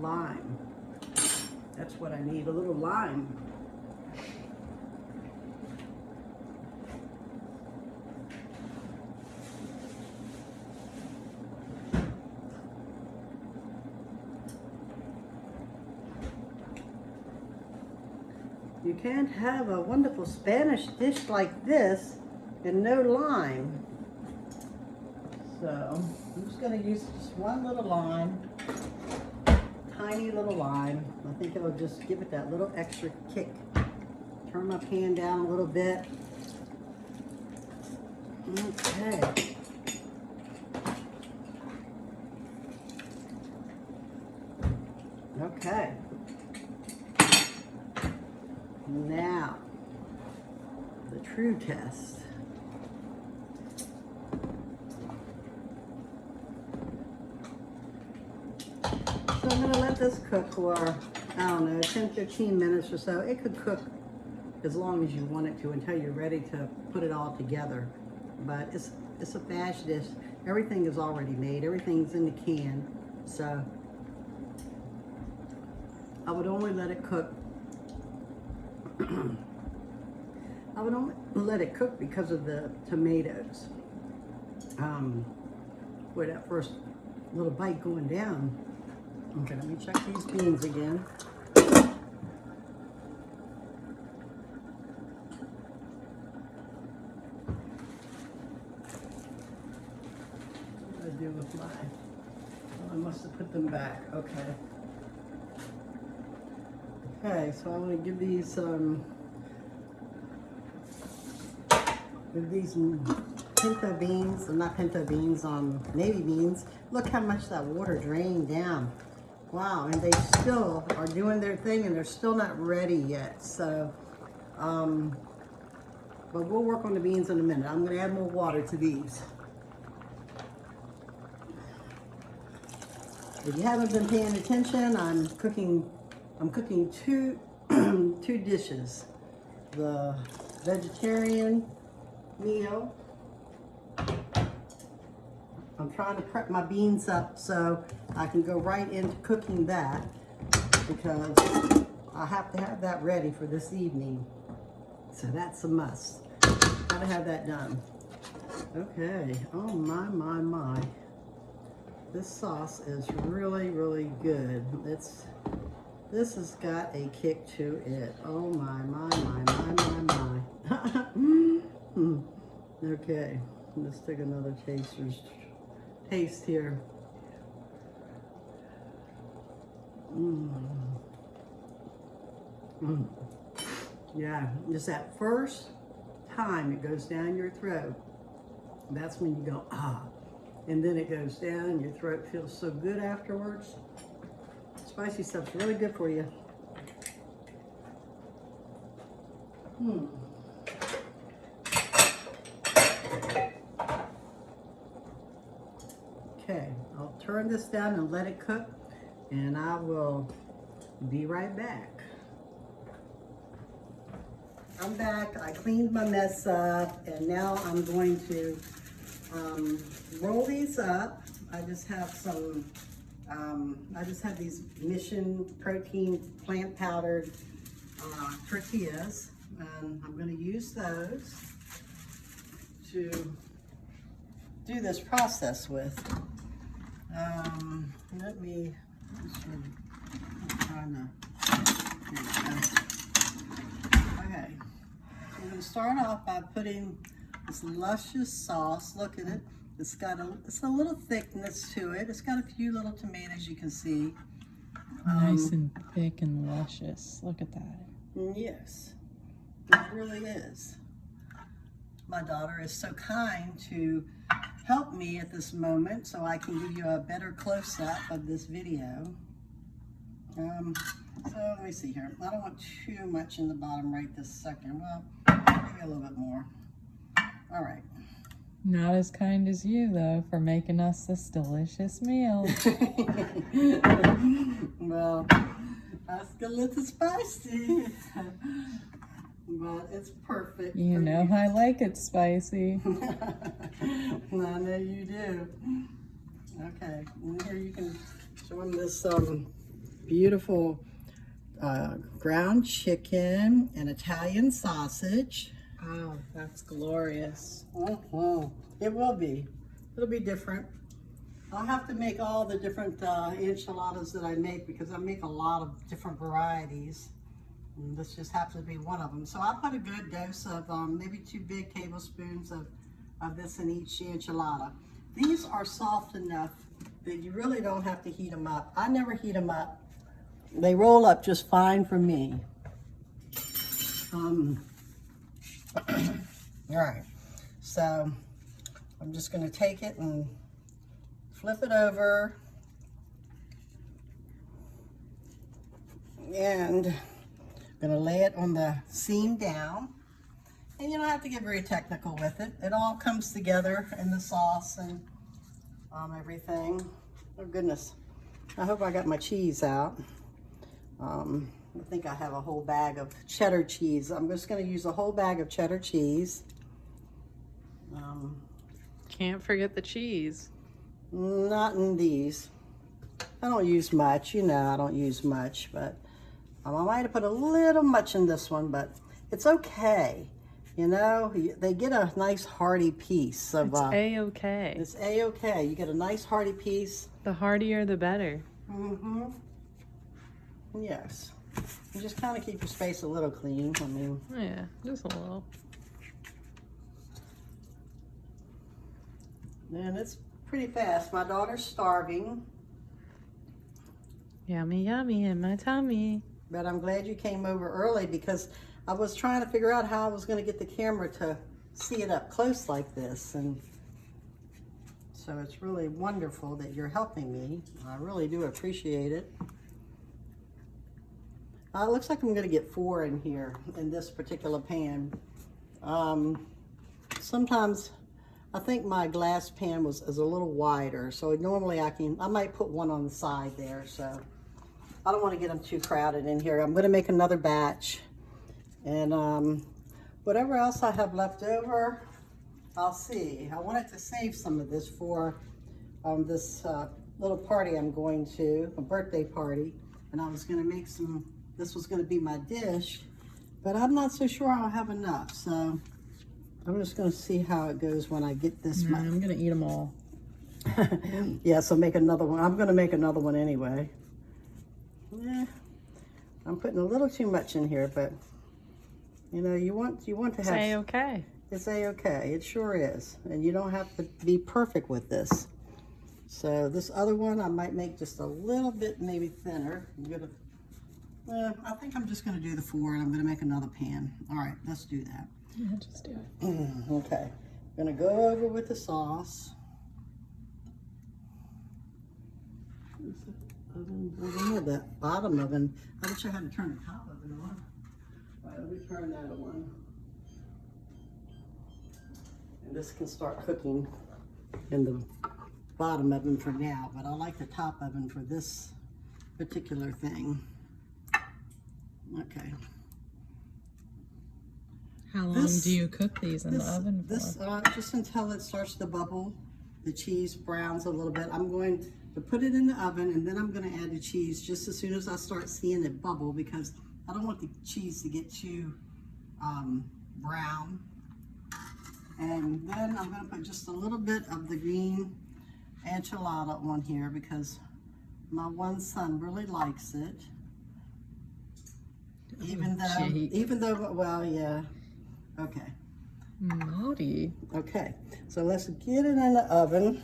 Lime. That's what I need, a little lime. You can't have a wonderful Spanish dish like this and no lime. So I'm just going to use just one little lime, tiny little lime. I think it'll just give it that little extra kick. Turn my pan down a little bit. Okay. Okay. Now, the true test. So I'm going to let this cook for, I don't know, 10-15 minutes or so. It could cook as long as you want it to until you're ready to put it all together. But it's a fast dish. Everything is already made. Everything's in the can. So I would only let it cook. I would only let it cook because of the tomatoes. With that first little bite going down. Okay, let me check these beans again. What did I do with mine? Oh, I must have put them back. Okay. Okay, so I want to give these pinto beans, not pinto beans, navy beans. Look how much that water drained down. Wow, and they still are doing their thing and they're still not ready yet. So, but we'll work on the beans in a minute. I'm going to add more water to these. If you haven't been paying attention, I'm cooking two two dishes. The vegetarian meal. I'm trying to prep my beans up so I can go right into cooking that, because I have to have that ready for this evening. So that's a must. Gotta have that done. Okay, oh my. This sauce is really good. This has got a kick to it. Oh my. Okay, let's take another taste here. Yeah, just that first time it goes down your throat, that's when you go, ah. And then it goes down and your throat feels so good afterwards. Spicy stuff's really good for you. Okay, I'll turn this down and let it cook, and I will be right back. I'm back. I cleaned my mess up, and now I'm going to roll these up. I just have some, I just have these Mission Protein plant powdered tortillas, and I'm going to use those to do this process with. Let me, I'm trying to, okay. I'm going to start off by putting this luscious sauce. Look at it. It's a little thickness to it. It's got a few little tomatoes, you can see. Nice and thick and luscious. Look at that. Yes, it really is. My daughter is so kind to help me at this moment so I can give you a better close-up of this video. So let me see here. I don't want too much in the bottom right this second. Well, maybe a little bit more. All right. Not as kind as you, though, for making us this delicious meal. Well, that's a little spicy, but it's perfect. You know I like it spicy. I know you do. Okay, and here you can show them this beautiful ground chicken and Italian sausage. Oh, that's glorious. It will be. It'll be different. I'll have to make all the different enchiladas that I make, because I make a lot of different varieties. And this just happens to be one of them. So I'll put a good dose of maybe 2 big tablespoons of this in each enchilada. These are soft enough that you really don't have to heat them up. I never heat them up. They roll up just fine for me. All right, so I'm just going to take it and flip it over, and I'm going to lay it on the seam down. And you don't have to get very technical with it. It all comes together in the sauce and everything. Oh goodness, I hope I got my cheese out. I think I have a whole bag of cheddar cheese. I'm just going to use a whole bag of cheddar cheese. Can't forget the cheese. Not in these. I don't use much, you know, I don't use much, but I might have put a little much in this one, but it's okay. You know, they get a nice hearty piece of... It's A-okay. It's A-okay. You get a nice hearty piece. The heartier, the better. Mm-hmm. Yes. You just kind of keep your space a little clean. I mean... Yeah, just a little. And it's pretty fast. My daughter's starving. Yummy, yummy in my tummy. But I'm glad you came over early, because I was trying to figure out how I was going to get the camera to see it up close like this. And so it's really wonderful that you're helping me. I really do appreciate it. It looks like I'm going to get 4 in here in this particular pan. Sometimes I think my glass pan is a little wider, so normally I might put one on the side there, so I don't want to get them too crowded in here. I'm going to make another batch, and whatever else I have left over, I'll see. I wanted to save some of this for this little party I'm going to, a birthday party, and I was going to make some, this was going to be my dish, but I'm not so sure I'll have enough, so I'm just going to see how it goes when I get this. I'm going to eat them all. Yeah, so make another one. I'm going to make another one anyway. Yeah, I'm putting a little too much in here, but you know, you want to have. It's okay. It's okay. It sure is, and you don't have to be perfect with this. So this other one, I might make just a little bit, maybe thinner. I think I'm just going to do the 4, and I'm going to make another pan. All right, let's do that. Yeah, just do it. Okay, I'm going to go over with the sauce. Oven, I had that bottom oven. I wish I had to turn the top oven on. All right, let me turn that on. And this can start cooking in the bottom oven for now, but I like the top oven for this particular thing. Okay. How long do you cook these in the oven for? Just until it starts to bubble, the cheese browns a little bit. I'm going to put it in the oven, and then I'm going to add the cheese just as soon as I start seeing it bubble, because I don't want the cheese to get too brown. And then I'm going to put just a little bit of the green enchilada on here because my one son really likes it. Even though, well, yeah. Okay. Naughty. Okay, so let's get it in the oven,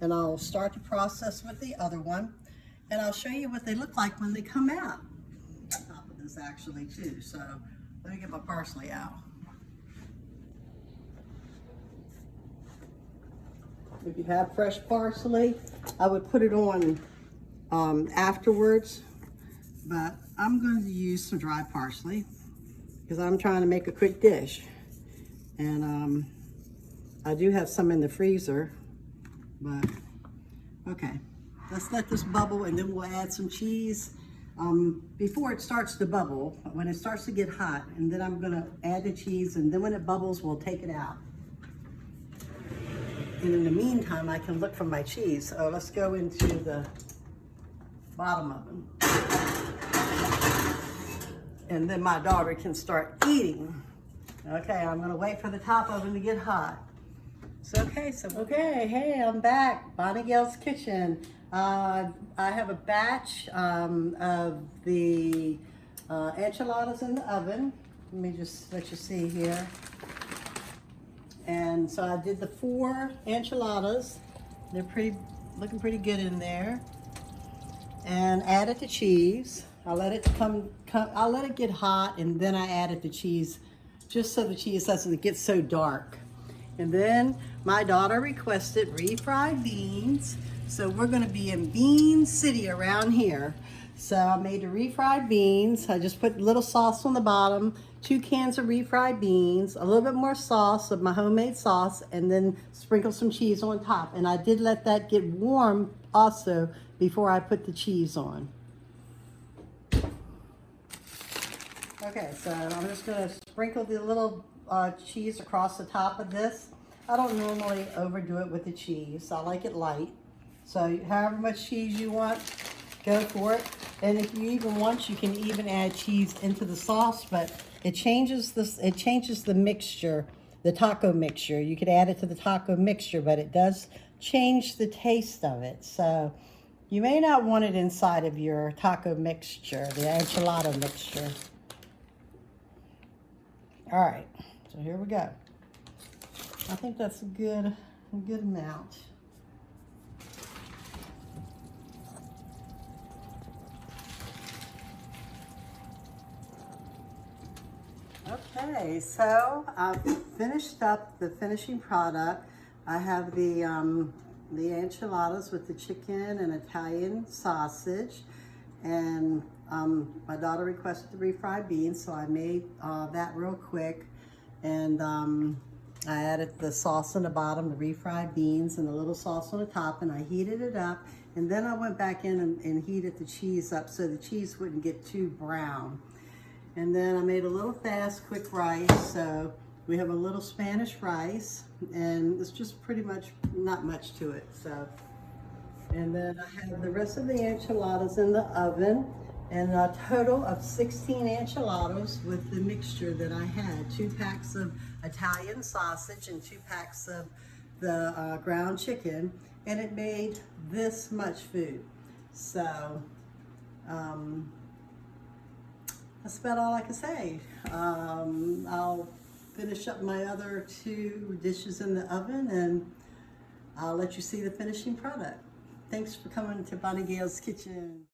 and I'll start the process with the other one, and I'll show you what they look like when they come out. On top of this actually too, so let me get my parsley out. If you have fresh parsley, I would put it on afterwards, but I'm going to use some dry parsley because I'm trying to make a quick dish. And I do have some in the freezer, but okay. Let's let this bubble, and then we'll add some cheese before it starts to bubble, when it starts to get hot, and then I'm gonna add the cheese, and then when it bubbles, we'll take it out. And in the meantime, I can look for my cheese. So let's go into the bottom oven. And then my daughter can start eating. Okay, I'm gonna wait for the top oven to get hot. Okay, hey, I'm back. Bonnie Gail's Kitchen. I have a batch of the enchiladas in the oven. Let me just let you see here. And so I did the 4 enchiladas. They're looking pretty good in there. And added the cheese. I let it get hot, and then I added the cheese, just so the cheese doesn't get so dark. And then my daughter requested refried beans, so we're going to be in Bean City around here. So I made the refried beans. I just put a little sauce on the bottom, 2 cans of refried beans, a little bit more sauce of my homemade sauce, and then sprinkle some cheese on top. And I did let that get warm also before I put the cheese on. Okay, so I'm just going to sprinkle the little cheese across the top of this. I don't normally overdo it with the cheese. I like it light. So however much cheese you want, go for it. And if you even want, you can even add cheese into the sauce, but it changes the mixture, the taco mixture. You could add it to the taco mixture, but it does change the taste of it. So you may not want it inside of your taco mixture, the enchilada mixture. All right, so here we go. I think that's a good amount. Okay, so I've finished up the finishing product. I have the enchiladas with the chicken and Italian sausage, and my daughter requested the refried beans, so I made that real quick. And I added the sauce on the bottom, the refried beans, and the little sauce on the top, and I heated it up. And then I went back in and heated the cheese up so the cheese wouldn't get too brown. And then I made a little fast, quick rice. So we have a little Spanish rice, and it's just pretty much not much to it. So, and then I have the rest of the enchiladas in the oven, and a total of 16 enchiladas with the mixture that I had. 2 packs of Italian sausage and 2 packs of the ground chicken, and it made this much food. So that's about all I can say. I'll finish up my other 2 dishes in the oven, and I'll let you see the finishing product. Thanks for coming to Bonnie Gail's Kitchen.